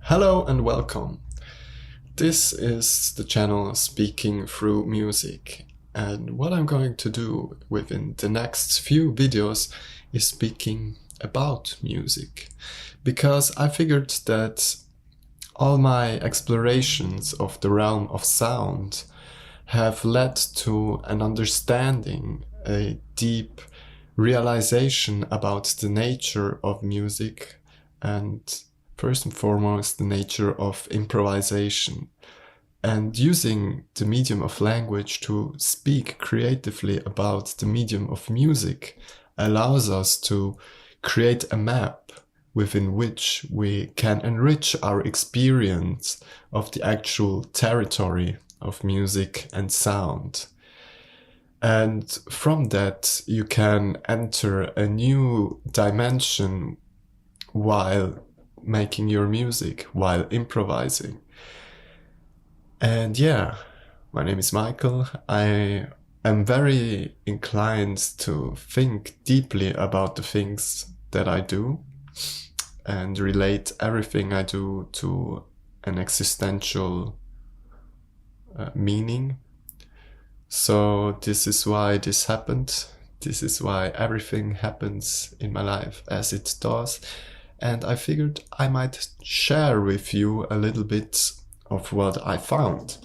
Hello and welcome. This is the channel Speaking Through Music, and what I'm going to do within the next few videos is speaking about music, because I figured that all my explorations of the realm of sound have led to an understanding, a deep realization about the nature of music and first and foremost the nature of improvisation, and using the medium of language to speak creatively about the medium of music allows us to create a map within which we can enrich our experience of the actual territory of music and sound. And from that you can enter a new dimension while making your music, while improvising. And yeah, my name is Michael. I am very inclined to think deeply about the things that I do and relate everything I do to an existential meaning. So this is why this happened. This is why everything happens in my life as it does. And I figured I might share with you a little bit of what I found.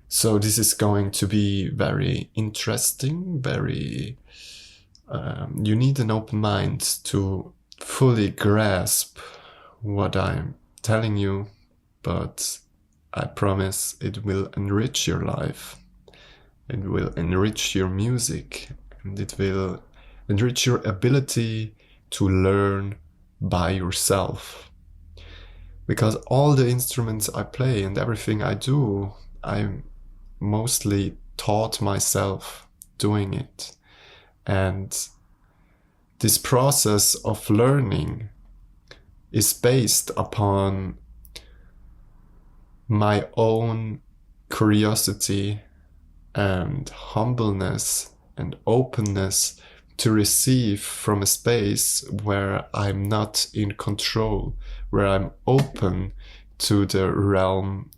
So this is going to be very interesting, you need an open mind to fully grasp what I'm telling you, but I promise it will enrich your life. It will enrich your music, and it will enrich your ability to learn by yourself. Because all the instruments I play and everything I do, I mostly taught myself doing it. And this process of learning is based upon my own curiosity and humbleness and openness to receive from a space where I'm not in control, where I'm open to the realm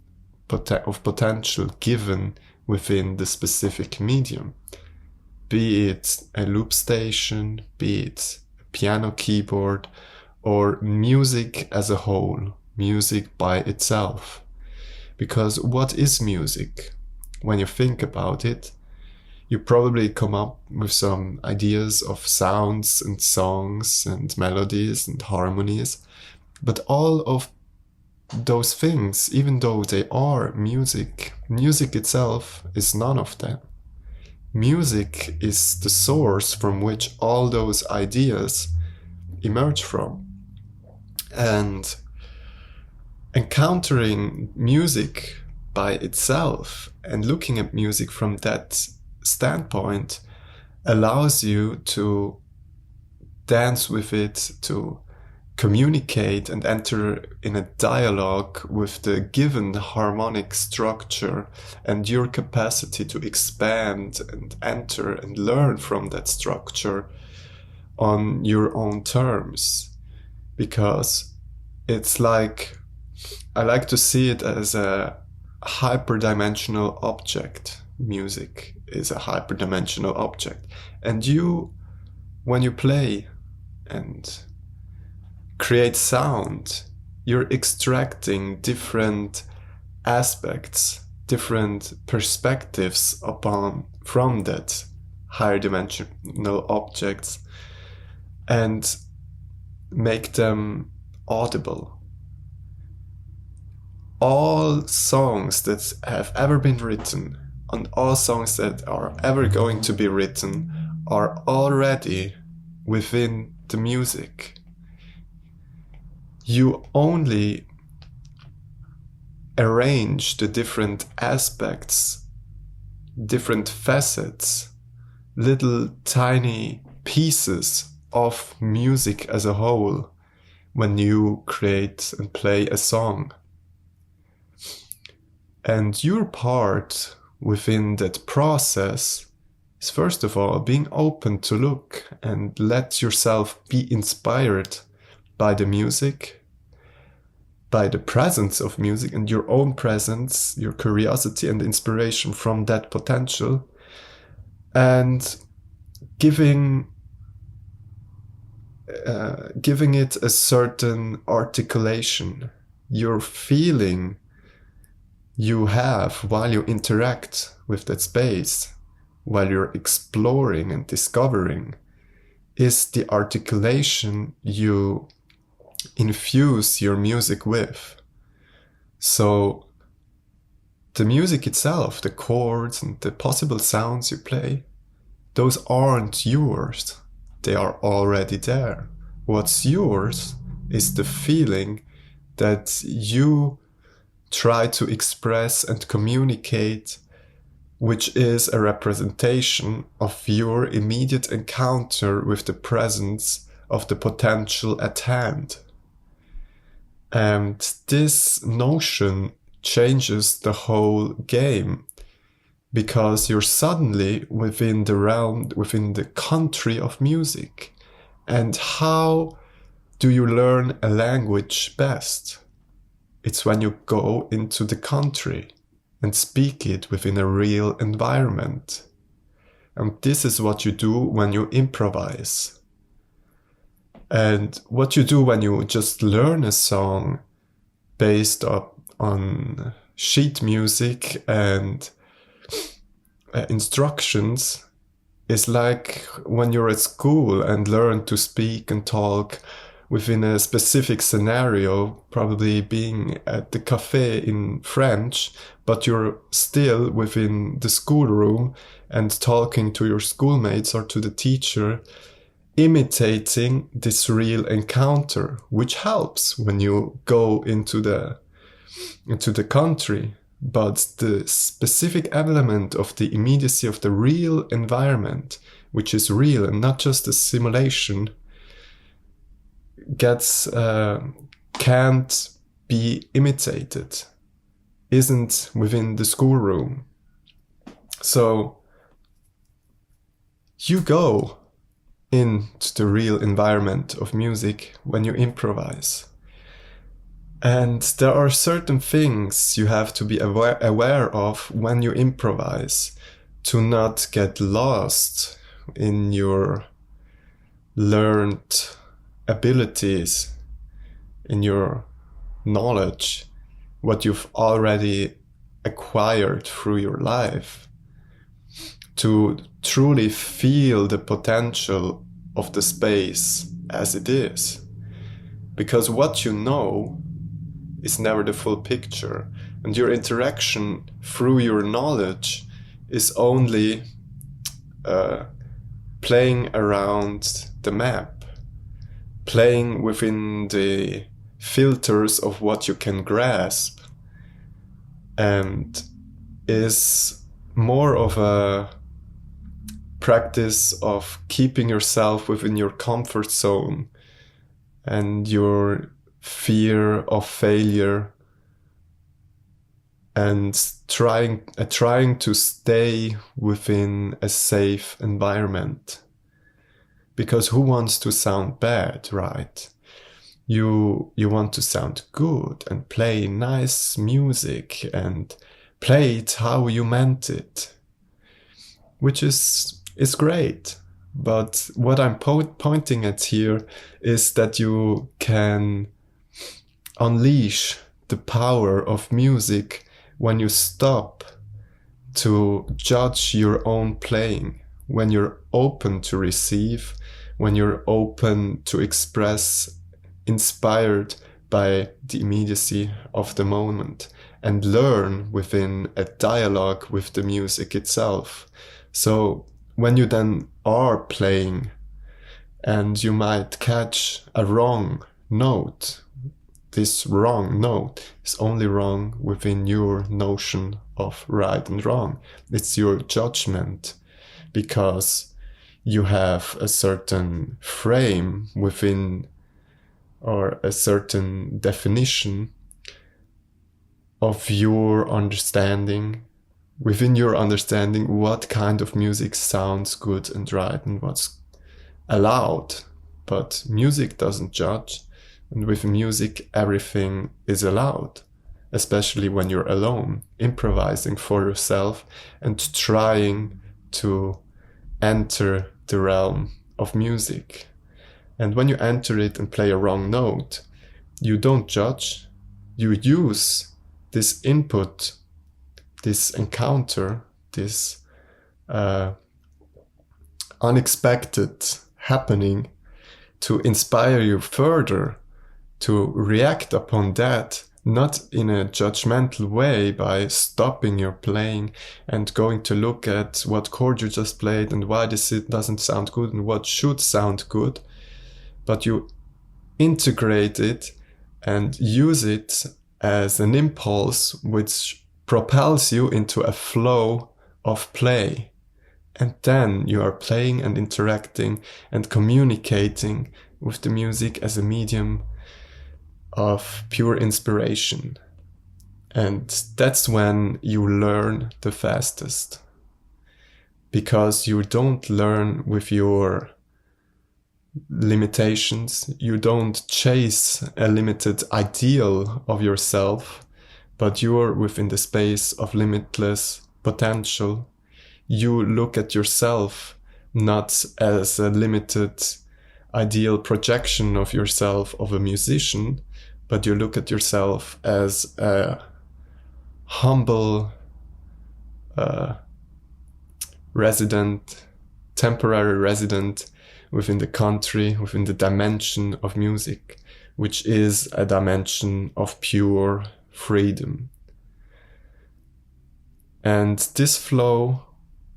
of potential given within the specific medium. Be it a loop station, be it a piano keyboard, or music as a whole, music by itself. Because what is music? When you think about it, you probably come up with some ideas of sounds and songs and melodies and harmonies. But all of those things, even though they are music, music itself is none of them. Music is the source from which all those ideas emerge from. And encountering music by itself and looking at music from that standpoint allows you to dance with it, to communicate and enter in a dialogue with the given harmonic structure and your capacity to expand and enter and learn from that structure on your own terms. Because it's like, I like to see it as a hyperdimensional object. Music is a hyperdimensional object, and you, when you play and create sound, you're extracting different aspects, different perspectives from that higher dimensional objects and make them audible. All songs that have ever been written and all songs that are ever going to be written are already within the music. You only arrange the different aspects, different facets, little tiny pieces of music as a whole when you create and play a song. And your part within that process is first of all being open to look and let yourself be inspired by the music, by the presence of music and your own presence, your curiosity and inspiration from that potential, and giving it a certain articulation, your feeling you have while you interact with that space, while you're exploring and discovering, is the articulation you infuse your music with. So the music itself, the chords and the possible sounds you play, those aren't yours. They are already there. What's yours is the feeling that you try to express and communicate, which is a representation of your immediate encounter with the presence of the potential at hand. And this notion changes the whole game, because you're suddenly within the realm, within the country of music. And how do you learn a language best? It's when you go into the country and speak it within a real environment. And this is what you do when you improvise. And what you do when you just learn a song based on sheet music and instructions is like when you're at school and learn to speak and talk within a specific scenario, probably being at the cafe in French, but you're still within the schoolroom and talking to your schoolmates or to the teacher, imitating this real encounter, which helps when you go into the country. But the specific element of the immediacy of the real environment, which is real and not just a simulation, can't be imitated, isn't within the schoolroom. So you go into the real environment of music when you improvise. And there are certain things you have to be aware of when you improvise, to not get lost in your learned abilities, in your knowledge, what you've already acquired through your life, to truly feel the potential of the space as it is. Because what you know is never the full picture, and your interaction through your knowledge is only playing around the map, playing within the filters of what you can grasp, and is more of a practice of keeping yourself within your comfort zone and your fear of failure, and trying to stay within a safe environment. Because who wants to sound bad, right? You want to sound good and play nice music and play it how you meant it, which is great. But what I'm pointing at here is that you can unleash the power of music when you stop to judge your own playing, when you're open to receive, when you're open to express, inspired by the immediacy of the moment, and learn within a dialogue with the music itself. So when you then are playing and you might catch a wrong note, this wrong note is only wrong within your notion of right and wrong. It's your judgment, because you have a certain frame within, or a certain definition of your understanding, within your understanding, what kind of music sounds good and right and what's allowed. But music doesn't judge. And with music, everything is allowed, especially when you're alone, improvising for yourself and trying to enter the realm of music. And when you enter it and play a wrong note, you don't judge, you use this input, this encounter, this unexpected happening to inspire you further, to react upon that, not in a judgmental way by stopping your playing and going to look at what chord you just played and why this doesn't sound good and what should sound good, but you integrate it and use it as an impulse which propels you into a flow of play. And then you are playing and interacting and communicating with the music as a medium of pure inspiration. And that's when you learn the fastest. Because you don't learn with your limitations, you don't chase a limited ideal of yourself, but you're within the space of limitless potential. You look at yourself not as a limited ideal projection of yourself of a musician, but you look at yourself as a humble temporary resident within the country, within the dimension of music, which is a dimension of pure freedom. And this flow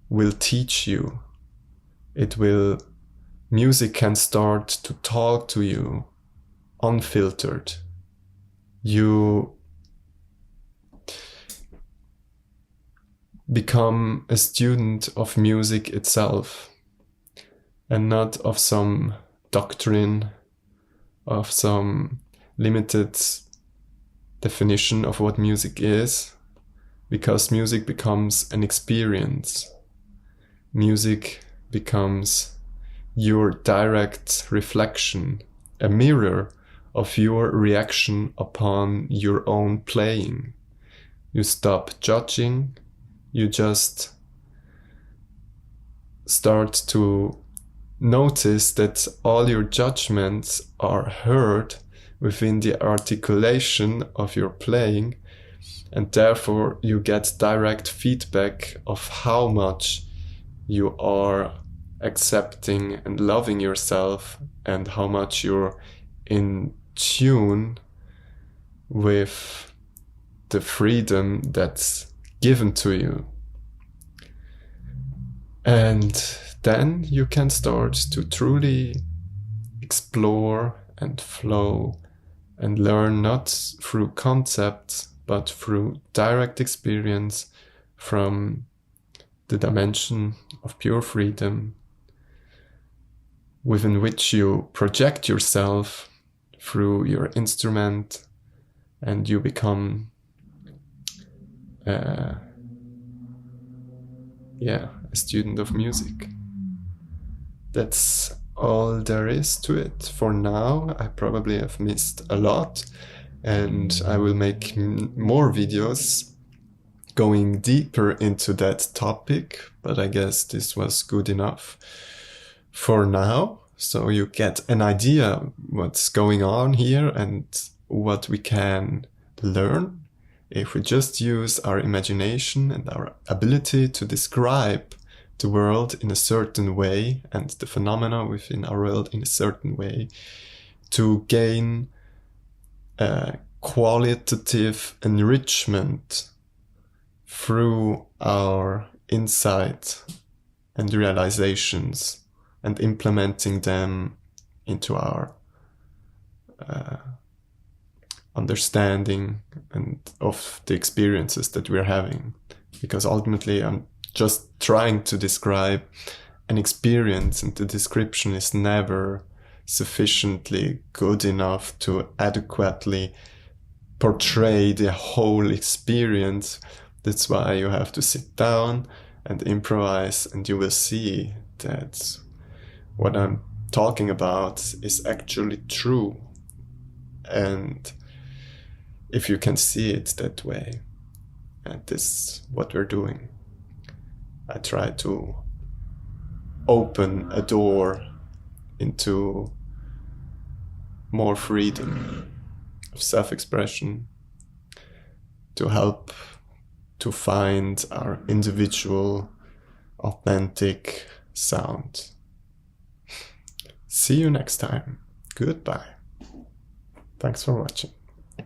will teach you. Music can start to talk to you unfiltered. You become a student of music itself and not of some doctrine, of some limited definition of what music is, because music becomes an experience. Music becomes your direct reflection, a mirror of your reaction upon your own playing. You stop judging, you just start to notice that all your judgments are heard within the articulation of your playing, and therefore you get direct feedback of how much you are accepting and loving yourself and how much you're in tune with the freedom that's given to you. And then you can start to truly explore and flow and learn not through concepts but through direct experience from the dimension of pure freedom within which you project yourself through your instrument and you become a student of music. That's all there is to it for now. I probably have missed a lot, and I will make more videos going deeper into that topic, but I guess this was good enough for now. So you get an idea what's going on here and what we can learn if we just use our imagination and our ability to describe the world in a certain way and the phenomena within our world in a certain way to gain qualitative enrichment through our insight and realizations and implementing them into our understanding and of the experiences that we're having. Because ultimately I'm just trying to describe an experience, and the description is never sufficiently good enough to adequately portray the whole experience. That's why you have to sit down and improvise, and you will see that what I'm talking about is actually true. And if you can see it that way, and this is what we're doing, I try to open a door into more freedom of self-expression, to help to find our individual, authentic sound. See you next time. Goodbye. Thanks for watching.